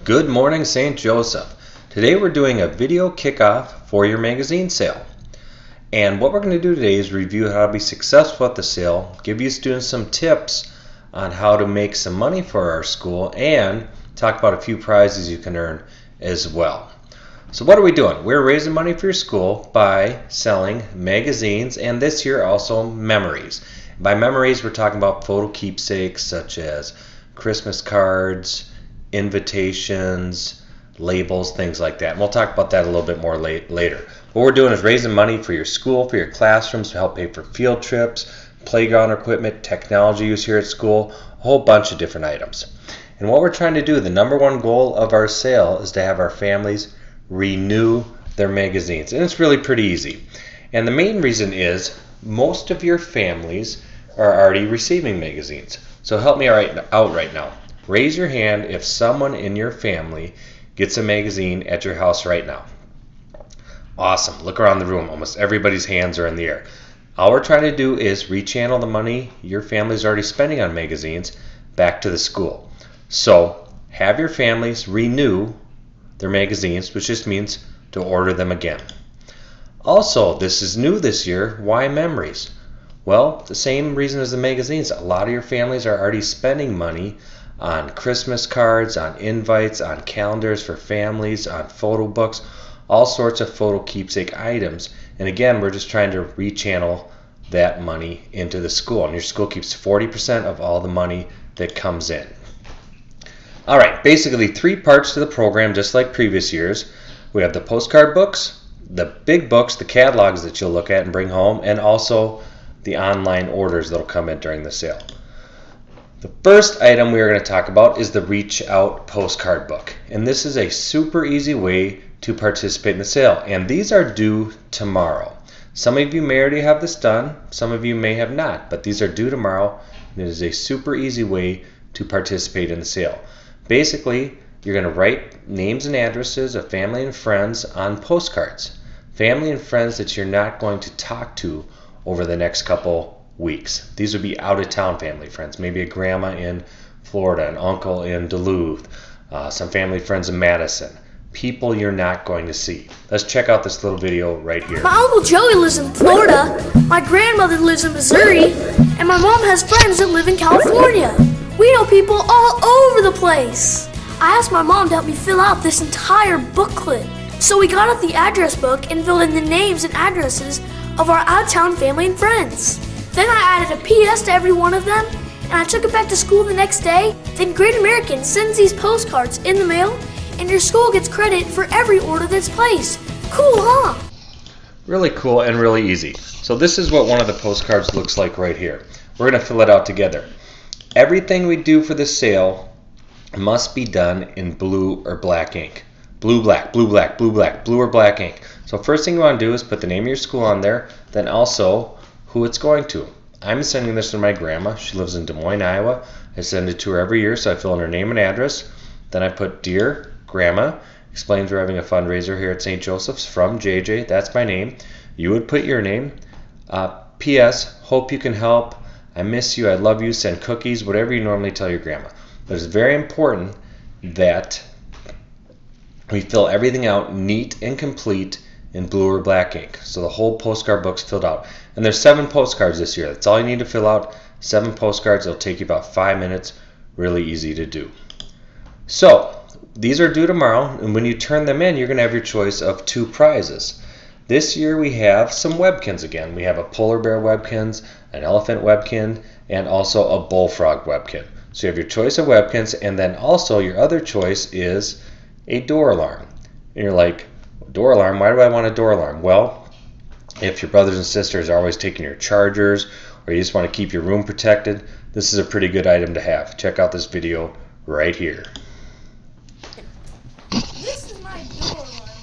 Good morning, St. Joseph. Today we're doing a video kickoff for your magazine sale. And what we're going to do today is review how to be successful at the sale, give you students some tips on how to make some money for our school, and talk about a few prizes you can earn as well. So what are we doing? We're raising money for your school by selling magazines, and this year also memories. By memories, we're talking about photo keepsakes such as Christmas cards, invitations, labels, things like that. And we'll talk about that a little bit more later. What we're doing is raising money for your school, for your classrooms, to help pay for field trips, playground equipment, technology use here at school, a whole bunch of different items. And what we're trying to do, the number one goal of our sale is to have our families renew their magazines. And it's really pretty easy. And the main reason is most of your families are already receiving magazines. So help me out right now. Raise your hand if someone in your family gets a magazine at your house right now. Awesome. Look around the room. Almost everybody's hands are in the air. All we're trying to do is rechannel the money your family's already spending on magazines back to the school. So have your families renew their magazines, which just means to order them again. Also, this is new this year. Why memories? Well, the same reason as the magazines. A lot of your families are already spending money on Christmas cards, on invites, on calendars for families, on photo books, all sorts of photo keepsake items. And again, we're just trying to rechannel that money into the school. And your school keeps 40% of all the money that comes in. All right, basically 3 parts to the program, just like previous years. We have the postcard books, the big books, the catalogs that you'll look at and bring home, and also the online orders that'll come in during the sale. The first item we are going to talk about is the Reach Out postcard book. And this is a super easy way to participate in the sale. And these are due tomorrow. Some of you may already have this done, some of you may have not, but these are due tomorrow. And it is a super easy way to participate in the sale. Basically, you're going to write names and addresses of family and friends on postcards. Family and friends that you're not going to talk to over the next couple weeks. These would be out-of-town family friends, maybe a grandma in Florida, an uncle in Duluth, some family friends in Madison, people you're not going to see. Let's check out this little video right here. My Uncle Joey lives in Florida, my grandmother lives in Missouri, and my mom has friends that live in California. We know people all over the place. I asked my mom to help me fill out this entire booklet. So we got out the address book and filled in the names and addresses of our out-of-town family and friends. Then I added a PS to every one of them, and I took it back to school the next day. Then Great American sends these postcards in the mail, and your school gets credit for every order that's placed. Cool, huh? Really cool and really easy. So this is what one of the postcards looks like right here. We're going to fill it out together. Everything we do for the sale must be done in blue or black ink. Blue, black, blue, black, blue, black, blue or black ink. So first thing you want to do is put the name of your school on there, then also who it's going to. I'm sending this to my grandma. She lives in Des Moines, Iowa. I send it to her every year, so I fill in her name and address. Then I put, Dear Grandma, explains we're having a fundraiser here at St. Joseph's from JJ. That's my name. You would put your name. P.S. Hope you can help. I miss you. I love you. Send cookies, whatever you normally tell your grandma. But it's very important that we fill everything out neat and complete in blue or black ink. So the whole postcard book's filled out. And there's 7 postcards this year. That's all you need to fill out. 7 postcards. It'll take you about 5 minutes. Really easy to do. So these are due tomorrow, and when you turn them in, you're going to have your choice of 2 prizes. This year we have some Webkinz again. We have a polar bear Webkinz, an elephant Webkin, and also a bullfrog Webkin. So you have your choice of Webkinz, and then also your other choice is a door alarm. And you're like, door alarm? Why do I want a door alarm? Well, if your brothers and sisters are always taking your chargers, or you just want to keep your room protected, this is a pretty good item to have. Check out this video right here. This is my door alarm.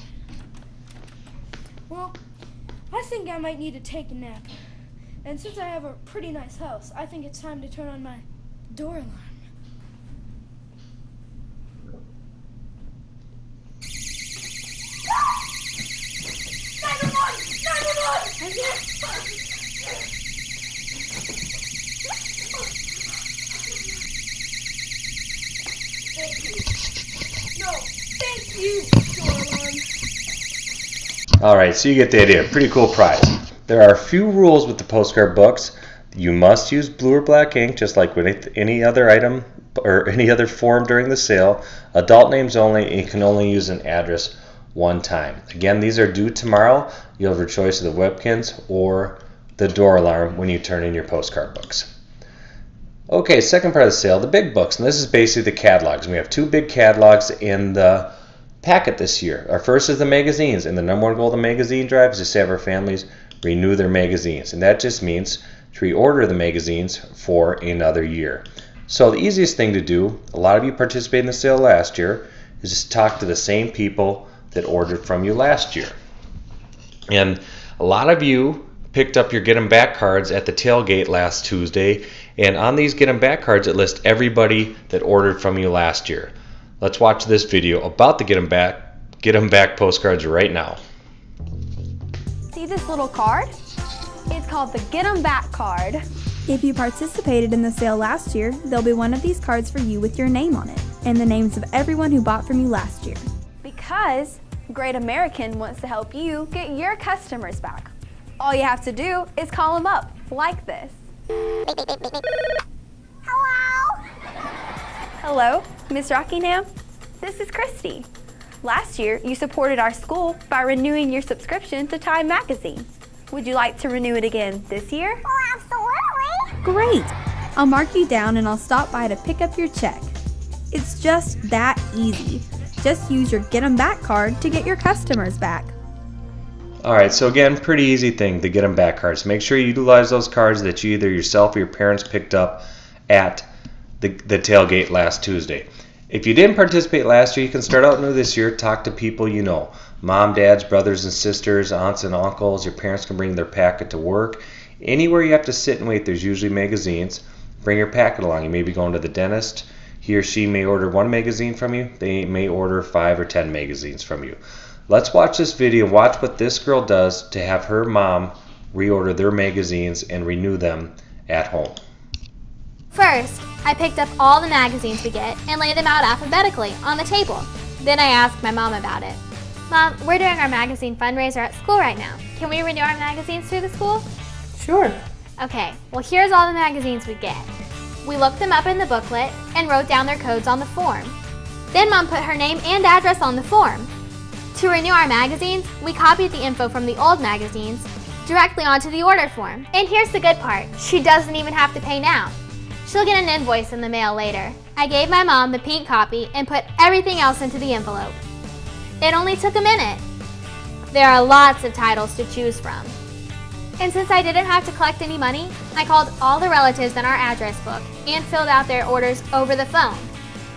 Well, I think I might need to take a nap. And since I have a pretty nice house, I think it's time to turn on my door alarm. No, Alright, so you get the idea. Pretty cool prize. There are a few rules with the postcard books. You must use blue or black ink, just like with any other item or any other form during the sale. Adult names only, and you can only use an address one time. Again, these are due tomorrow. You'll have your choice of the Webkinz or the door alarm when you turn in your postcard books. Okay, second part of the sale, the big books. And this is basically the catalogs. We have two big catalogs in the packet this year. Our first is the magazines, and the number one goal of the magazine drive is just to have our families renew their magazines. And that just means to reorder the magazines for another year. So the easiest thing to do, a lot of you participated in the sale last year, is just talk to the same people that ordered from you last year. And a lot of you picked up your Get 'em Back cards at the tailgate last Tuesday, and on these Get 'em Back cards it lists everybody that ordered from you last year. Let's watch this video about the Get 'em Back postcards right now. See this little card? It's called the Get 'em Back card. If you participated in the sale last year, there'll be one of these cards for you with your name on it and the names of everyone who bought from you last year. Because Great American wants to help you get your customers back. All you have to do is call them up like this. Hello? Hello, Miss Rockingham? This is Christy. Last year, you supported our school by renewing your subscription to Time Magazine. Would you like to renew it again this year? Oh, absolutely! Great! I'll mark you down and I'll stop by to pick up your check. It's just that easy. Just use your Get 'em Back card to get your customers back. Alright, so again, pretty easy thing, the Get 'em Back cards. Make sure you utilize those cards that you either yourself or your parents picked up at the tailgate last Tuesday. If you didn't participate last year, you can start out new this year. Talk to people you know. Mom, dads, brothers and sisters, aunts and uncles. Your parents can bring their packet to work. Anywhere you have to sit and wait, there's usually magazines. Bring your packet along. You may be going to the dentist. He or she may order one magazine from you. They may order 5 or 10 magazines from you. Let's watch this video and watch what this girl does to have her mom reorder their magazines and renew them at home. First, I picked up all the magazines we get and laid them out alphabetically on the table. Then I asked my mom about it. Mom, we're doing our magazine fundraiser at school right now. Can we renew our magazines through the school? Sure. Okay, well here's all the magazines we get. We looked them up in the booklet and wrote down their codes on the form. Then Mom put her name and address on the form. To renew our magazines, we copied the info from the old magazines directly onto the order form. And here's the good part, she doesn't even have to pay now. She'll get an invoice in the mail later. I gave my mom the pink copy and put everything else into the envelope. It only took a minute. There are lots of titles to choose from. And since I didn't have to collect any money, I called all the relatives in our address book and filled out their orders over the phone.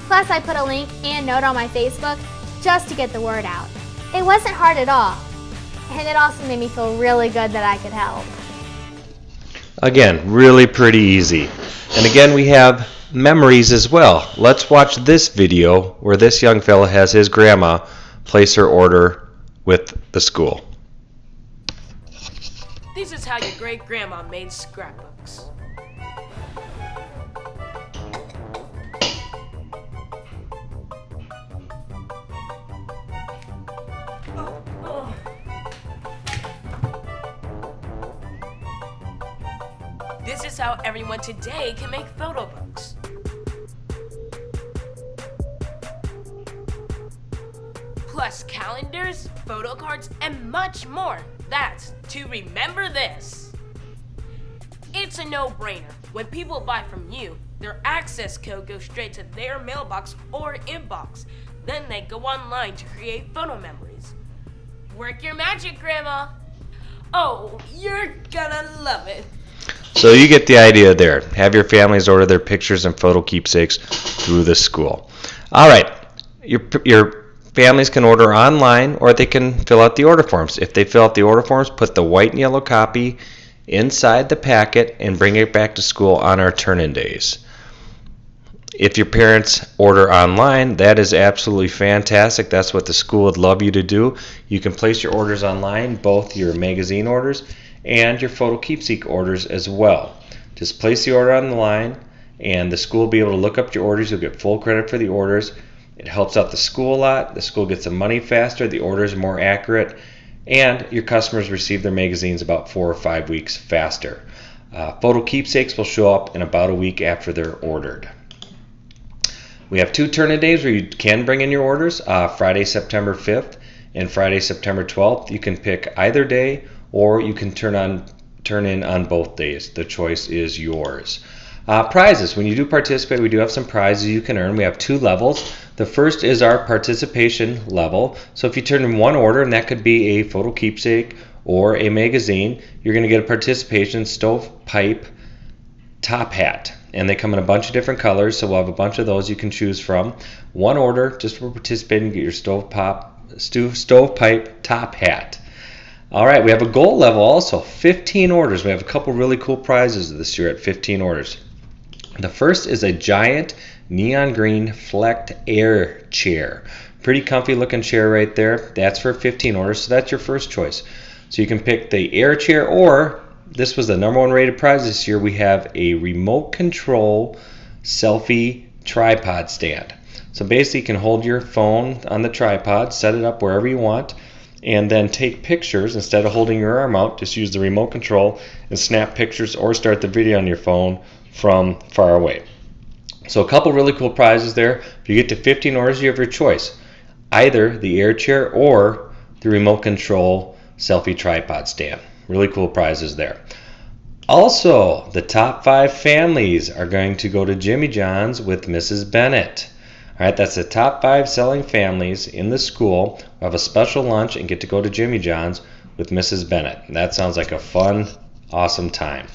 Plus I put a link and note on my Facebook just to get the word out. It wasn't hard at all. And it also made me feel really good that I could help. Again, really pretty easy. And again, we have memories as well. Let's watch this video where this young fella has his grandma place her order with the school. This is how your great-grandma made scrapbooks. This is how everyone today can make photo books. Plus calendars, photo cards, and much more. That's to remember this. It's a no-brainer. When people buy from you, their access code goes straight to their mailbox or inbox. Then they go online to create photo memories. Work your magic, Grandma. Oh, you're gonna love it. So you get the idea there. Have your families order their pictures and photo keepsakes through the school. All right, your families can order online or they can fill out the order forms. If they fill out the order forms, put the white and yellow copy inside the packet and bring it back to school on our turn-in days. If your parents order online, that is absolutely fantastic. That's what the school would love you to do. You can place your orders online, both your magazine orders and your photo keepsake orders as well. Just place the order on the line and the school will be able to look up your orders. You'll get full credit for the orders. It helps out the school a lot. The school gets the money faster, the orders are more accurate, and your customers receive their magazines about 4 or 5 weeks faster. Photo keepsakes will show up in about a week after they're ordered. We have 2 turn-in days where you can bring in your orders, Friday, September 5th and Friday, September 12th. You can pick either day, or you can turn in on both days. The choice is yours. Prizes. When you do participate, we do have some prizes you can earn. We have 2 levels. The first is our participation level. So if you turn in 1 order, and that could be a photo keepsake or a magazine, you're going to get a participation stovepipe top hat. And they come in a bunch of different colors, so we'll have a bunch of those you can choose from. 1 order just for participating, get your stovepipe top hat. All right, we have a gold level also, 15 orders. We have a couple really cool prizes this year at 15 orders. The first is a giant neon green flecked air chair. Pretty comfy looking chair right there. That's for 15 orders, so that's your first choice. So you can pick the air chair, or this was the #1 rated prize this year. We have a remote control selfie tripod stand. So basically you can hold your phone on the tripod, set it up wherever you want, and then take pictures. Instead of holding your arm out, just use the remote control and snap pictures or start the video on your phone from far away. So a couple really cool prizes there. If you get to 15 orders, you have your choice. Either the air chair or the remote control selfie tripod stand. Really cool prizes there. Also, the top 5 families are going to go to Jimmy John's with Mrs. Bennett. All right, that's the top 5 selling families in the school. We'll have a special lunch and get to go to Jimmy John's with Mrs. Bennett. And that sounds like a fun, awesome time.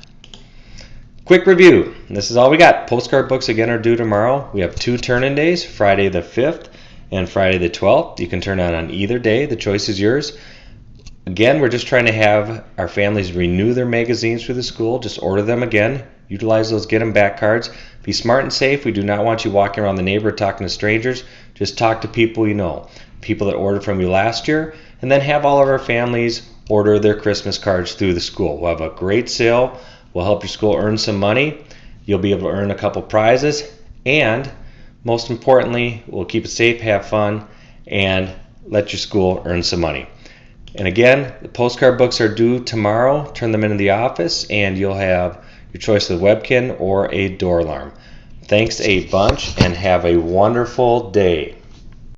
Quick review. This is all we got. Postcard books again are due tomorrow. We have 2 turn-in days, Friday the 5th and Friday the 12th. You can turn on either day. The choice is yours. Again, we're just trying to have our families renew their magazines through the school. Just order them again. Utilize those get them back cards. Be smart and safe. We do not want you walking around the neighborhood talking to strangers. Just talk to people you know, people that ordered from you last year, and then have all of our families order their Christmas cards through the school. We'll have a great sale. We'll help your school earn some money. You'll be able to earn a couple prizes, and most importantly, we'll keep it safe, have fun, and let your school earn some money. And again, the postcard books are due tomorrow. Turn them into the office and you'll have your choice of the Webkin or a door alarm. Thanks a bunch and have a wonderful day.